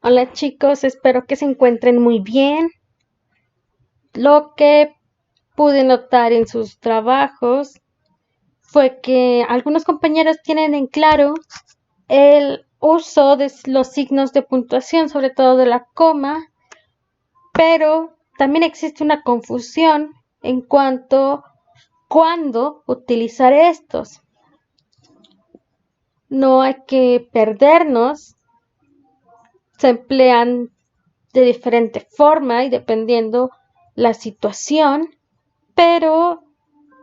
Hola chicos, espero que se encuentren muy bien. Lo que pude notar en sus trabajos fue que algunos compañeros tienen en claro el uso de los signos de puntuación, sobre todo de la coma, pero también existe una confusión en cuanto a cuándo utilizar estos. No hay que perdernos, se emplean de diferente forma y dependiendo la situación, pero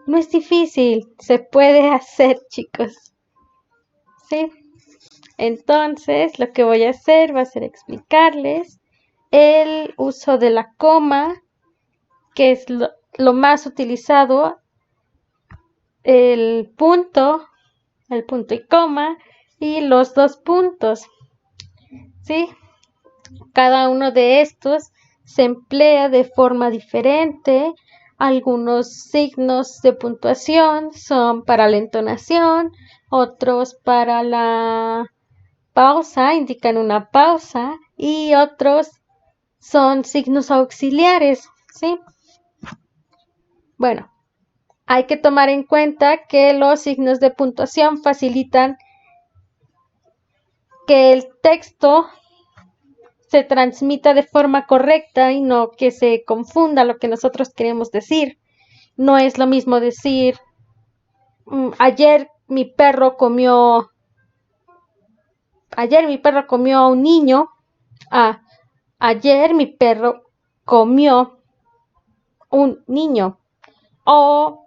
no es difícil, se puede hacer, chicos. ¿Sí? Entonces, lo que voy a hacer va a ser explicarles el uso de la coma, que es lo más utilizado, el punto y coma, y los dos puntos. ¿Sí? Cada uno de estos se emplea de forma diferente. Algunos signos de puntuación son para la entonación, otros para la pausa, indican una pausa, y otros son signos auxiliares, ¿sí? Bueno, hay que tomar en cuenta que los signos de puntuación facilitan que el texto se transmita de forma correcta y no que se confunda lo que nosotros queremos decir. No es lo mismo decir ayer mi perro comió a un niño a ayer mi perro comió un niño, o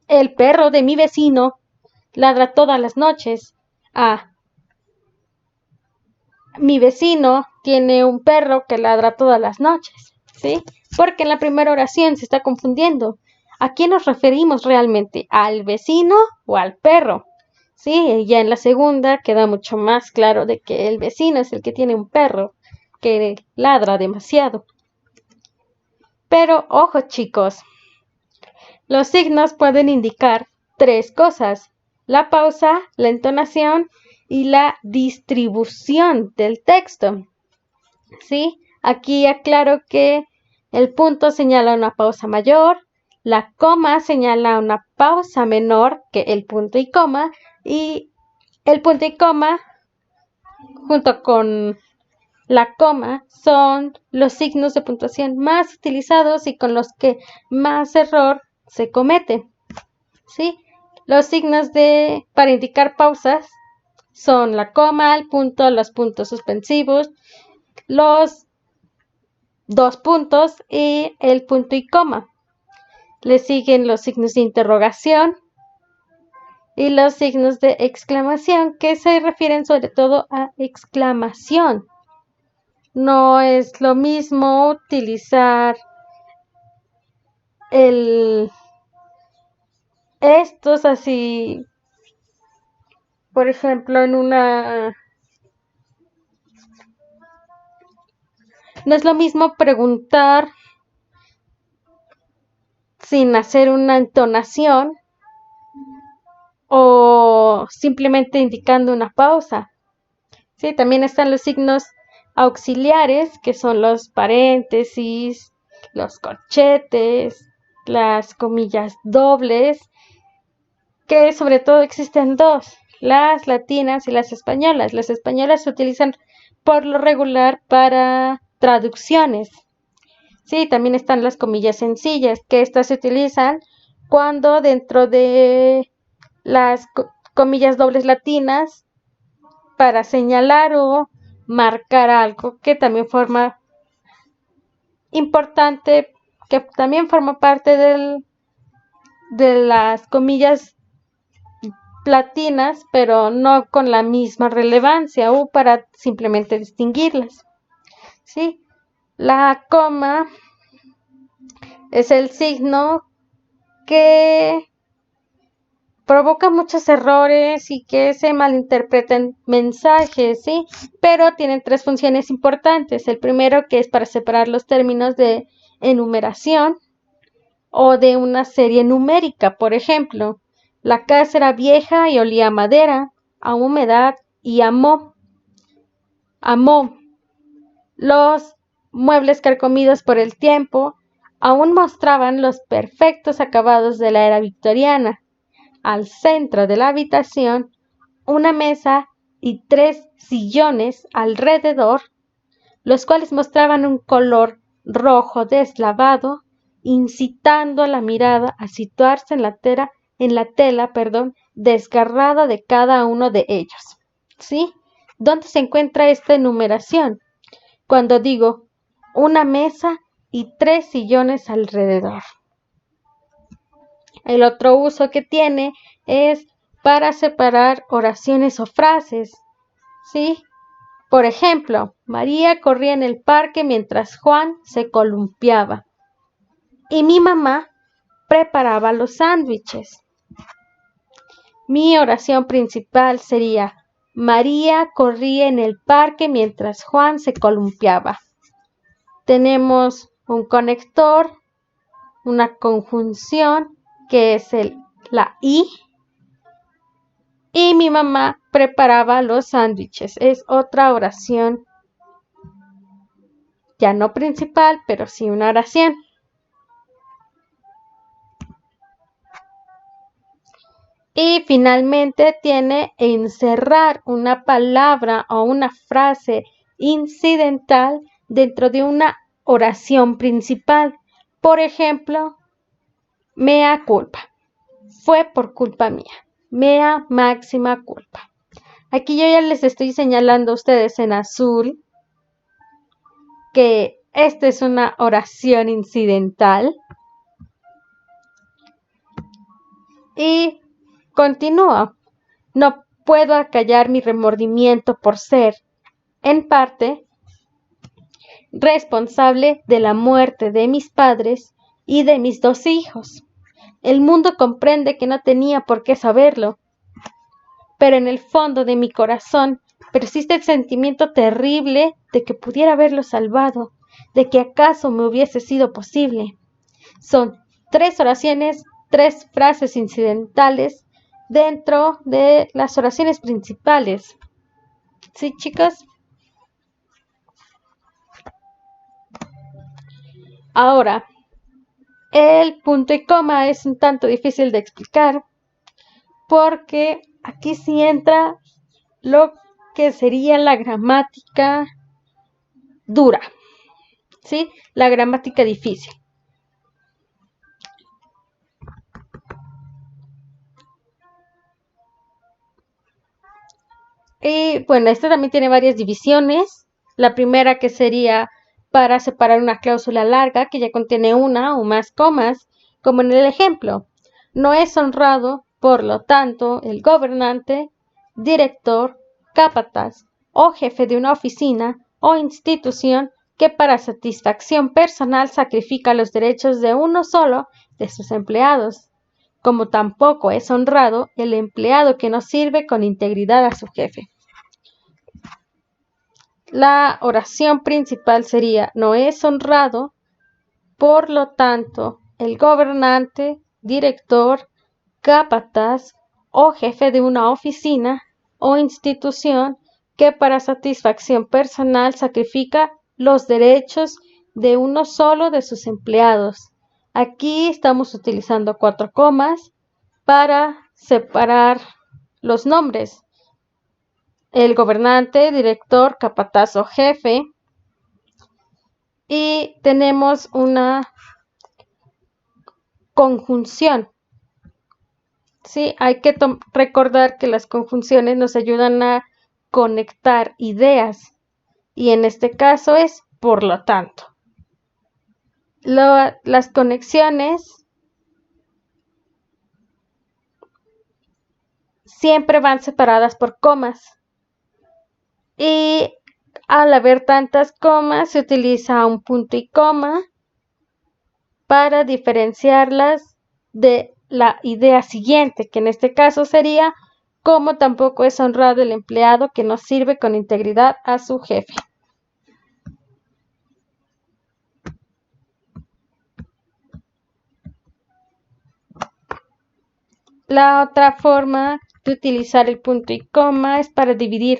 el perro de mi vecino ladra todas las noches a mi vecino tiene un perro que ladra todas las noches, ¿sí? Porque en la primera oración se está confundiendo. ¿A quién nos referimos realmente? ¿Al vecino o al perro? Sí, y ya en la segunda queda mucho más claro de que el vecino es el que tiene un perro que ladra demasiado. Pero ojo chicos, los signos pueden indicar tres cosas: la pausa, la entonación y la distribución del texto. ¿Sí? Aquí aclaro que el punto señala una pausa mayor, la coma señala una pausa menor que el punto y coma, y el punto y coma junto con la coma son los signos de puntuación más utilizados y con los que más error se comete. ¿Sí? Los signos para indicar pausas son la coma, el punto, los puntos suspensivos, los dos puntos y el punto y coma. Le siguen los signos de interrogación y los signos de exclamación, que se refieren sobre todo a exclamación. No es lo mismo utilizar estos así, por ejemplo, no es lo mismo preguntar sin hacer una entonación o simplemente indicando una pausa. Sí, también están los signos auxiliares, que son los paréntesis, los corchetes, las comillas dobles, que sobre todo existen dos: las latinas y las españolas. Las españolas se utilizan por lo regular para traducciones. Sí, también están las comillas sencillas, que estas se utilizan cuando dentro de las comillas dobles latinas para señalar o marcar algo, que también forma importante, que también forma parte de las comillas latinas, pero no con la misma relevancia o para simplemente distinguirlas. ¿Sí? La coma es el signo que provoca muchos errores y que se malinterpretan mensajes, ¿sí? Pero tienen tres funciones importantes. El primero, que es para separar los términos de enumeración o de una serie numérica. Por ejemplo, la casa era vieja y olía a madera, a humedad y a moho. amó. Los muebles carcomidos por el tiempo aún mostraban los perfectos acabados de la era victoriana. Al centro de la habitación, una mesa y 3 sillones alrededor, los cuales mostraban un color rojo deslavado, incitando a la mirada a situarse en la tela, desgarrada de cada uno de ellos. ¿Sí? ¿Dónde se encuentra esta enumeración? Cuando digo una mesa y 3 sillones alrededor. El otro uso que tiene es para separar oraciones o frases. ¿Sí? Por ejemplo, María corría en el parque mientras Juan se columpiaba. Y mi mamá preparaba los sándwiches. Mi oración principal sería: María corría en el parque mientras Juan se columpiaba. Tenemos un conector, una conjunción que es la I. Y mi mamá preparaba los sándwiches. Es otra oración, ya no principal, pero sí una oración. Y finalmente tiene encerrar una palabra o una frase incidental dentro de una oración principal. Por ejemplo, mea culpa. Fue por culpa mía. Mea máxima culpa. Aquí yo ya les estoy señalando a ustedes en azul que esta es una oración incidental. Y continúa. No puedo acallar mi remordimiento por ser, en parte, responsable de la muerte de mis padres y de mis 2 hijos. El mundo comprende que no tenía por qué saberlo, pero en el fondo de mi corazón persiste el sentimiento terrible de que pudiera haberlo salvado, de que acaso me hubiese sido posible. Son 3 oraciones, 3 frases incidentales dentro de las oraciones principales. ¿Sí, chicos? Ahora, el punto y coma es un tanto difícil de explicar porque aquí sí entra lo que sería la gramática dura, ¿sí? La gramática difícil. Y bueno, esta también tiene varias divisiones. La primera que sería para separar una cláusula larga que ya contiene una o más comas, como en el ejemplo. No es honrado, por lo tanto, el gobernante, director, capataz o jefe de una oficina o institución que para satisfacción personal sacrifica los derechos de uno solo de sus empleados. Como tampoco es honrado el empleado que no sirve con integridad a su jefe. La oración principal sería: no es honrado, por lo tanto, el gobernante, director, capataz o jefe de una oficina o institución que para satisfacción personal sacrifica los derechos de uno solo de sus empleados. Aquí estamos utilizando 4 comas para separar los nombres. El gobernante, director, capataz o jefe. Y tenemos una conjunción. Sí, hay que recordar que las conjunciones nos ayudan a conectar ideas. Y en este caso es por lo tanto. Las conexiones siempre van separadas por comas. Y al haber tantas comas, se utiliza un punto y coma para diferenciarlas de la idea siguiente, que en este caso sería: como tampoco es honrado el empleado que no sirve con integridad a su jefe. La otra forma de utilizar el punto y coma es para dividir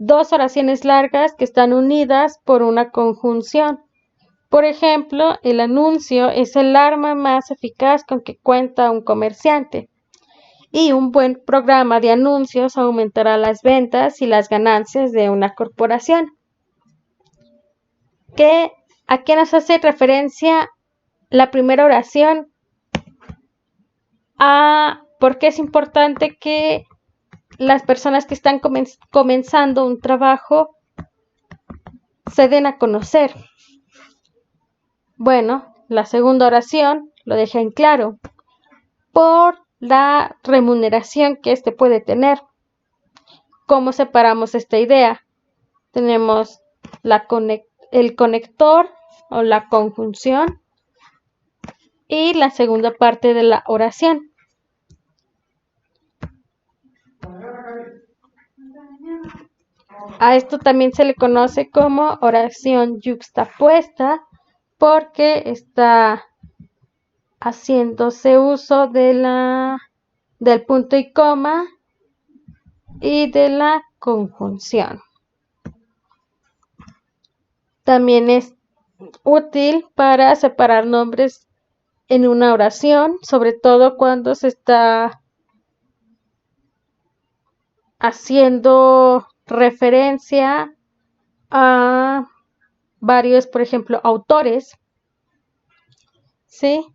dos oraciones largas que están unidas por una conjunción. Por ejemplo, el anuncio es el arma más eficaz con que cuenta un comerciante. Y un buen programa de anuncios aumentará las ventas y las ganancias de una corporación. ¿A qué nos hace referencia la primera oración? Porque es importante que las personas que están comenzando un trabajo se den a conocer. Bueno, la segunda oración lo deja en claro. Por la remuneración que éste puede tener. ¿Cómo separamos esta idea? Tenemos el conector o la conjunción y la segunda parte de la oración. A esto también se le conoce como oración yuxtapuesta porque está haciéndose uso del punto y coma y de la conjunción. También es útil para separar nombres en una oración, sobre todo cuando se está haciendo referencia a varios, por ejemplo, autores, ¿sí?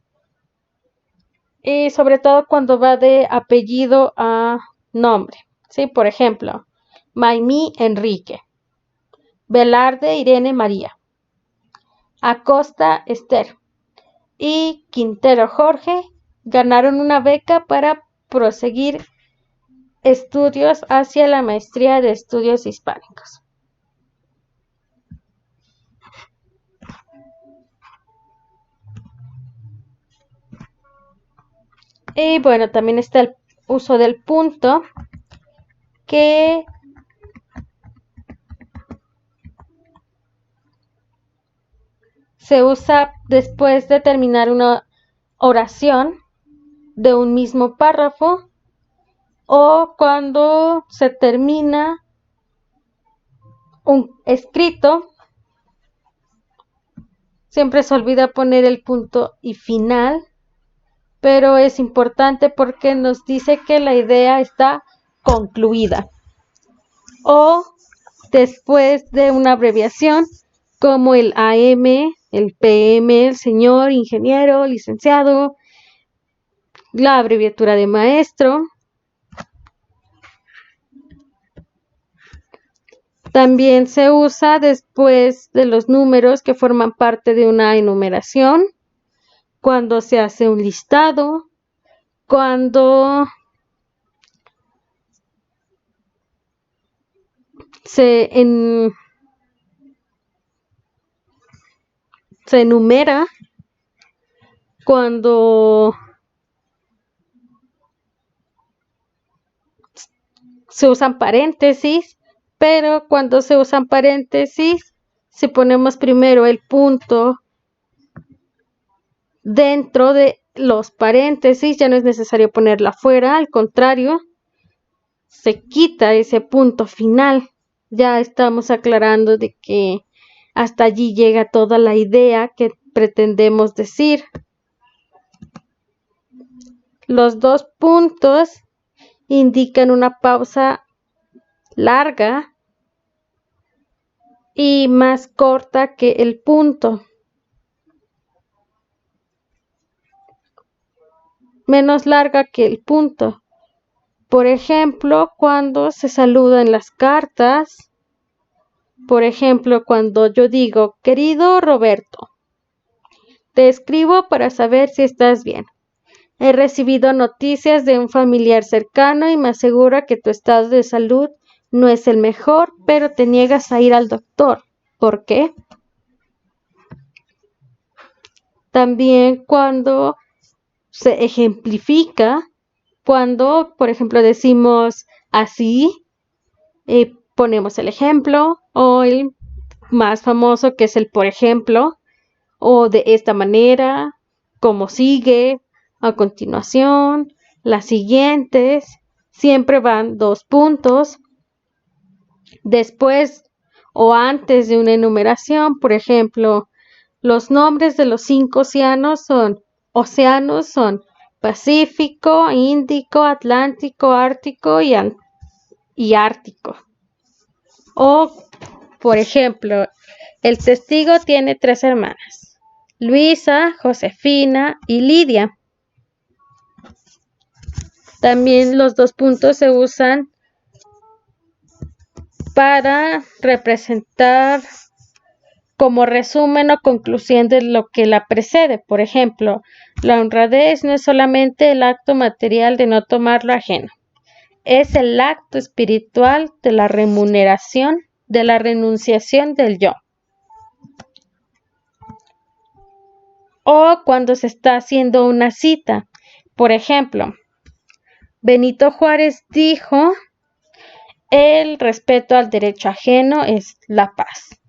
Y sobre todo cuando va de apellido a nombre, ¿sí? Por ejemplo, Maimí Enrique, Velarde Irene María, Acosta Esther y Quintero Jorge ganaron una beca para proseguir estudios hacia la maestría de estudios hispánicos. Y bueno, también está el uso del punto, que se usa después de terminar una oración de un mismo párrafo o cuando se termina un escrito. Siempre se olvida poner el punto y final, pero es importante porque nos dice que la idea está concluida. O después de una abreviación como el AM, el PM, el señor, ingeniero, licenciado, la abreviatura de maestro. También se usa después de los números que forman parte de una enumeración, cuando se hace un listado, cuando se enumera, cuando se usan paréntesis, pero cuando se usan paréntesis, si ponemos primero el punto dentro de los paréntesis, ya no es necesario ponerla fuera, al contrario, se quita ese punto final. Ya estamos aclarando de que hasta allí llega toda la idea que pretendemos decir. Los dos puntos indican una pausa larga y más corta que el punto. Menos larga que el punto. Por ejemplo, cuando se saludan las cartas. Por ejemplo, cuando yo digo, querido Roberto, te escribo para saber si estás bien. He recibido noticias de un familiar cercano y me asegura que tu estado de salud no es el mejor, pero te niegas a ir al doctor. ¿Por qué? También cuando se ejemplifica, cuando, por ejemplo, decimos así, ponemos el ejemplo, o el más famoso que es el por ejemplo, o de esta manera, como sigue, a continuación, las siguientes, siempre van dos puntos. después o antes de una enumeración. Por ejemplo, los nombres de los 5 océanos son Pacífico, Índico, Atlántico, Ártico y Ártico. O, por ejemplo, el testigo tiene 3 hermanas: Luisa, Josefina y Lidia. También los 2 puntos se usan para representar como resumen o conclusión de lo que la precede. Por ejemplo, la honradez no es solamente el acto material de no tomar lo ajeno, es el acto espiritual de la remuneración, de la renunciación del yo. O cuando se está haciendo una cita, por ejemplo, Benito Juárez dijo: el respeto al derecho ajeno es la paz.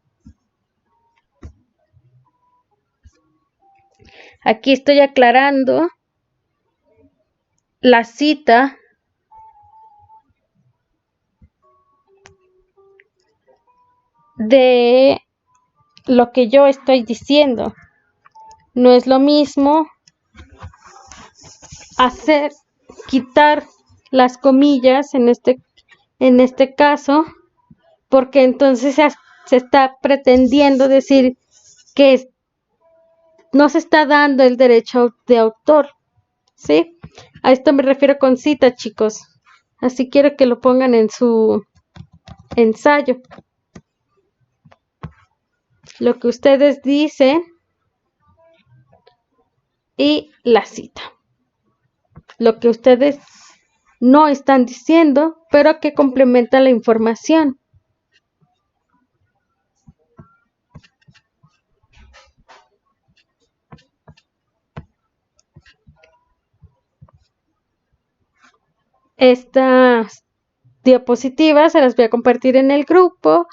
Aquí estoy aclarando la cita de lo que yo estoy diciendo. No es lo mismo quitar las comillas en este caso, porque entonces se está pretendiendo decir que no se está dando el derecho de autor, ¿sí? A esto me refiero con cita, chicos. Así quiero que lo pongan en su ensayo. Lo que ustedes dicen y la cita. Lo que ustedes no están diciendo, pero que complementa la información. Estas diapositivas se las voy a compartir en el grupo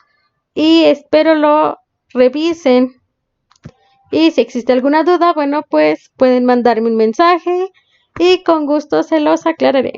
y espero lo revisen. Y si existe alguna duda, bueno, pues pueden mandarme un mensaje y con gusto se los aclararé.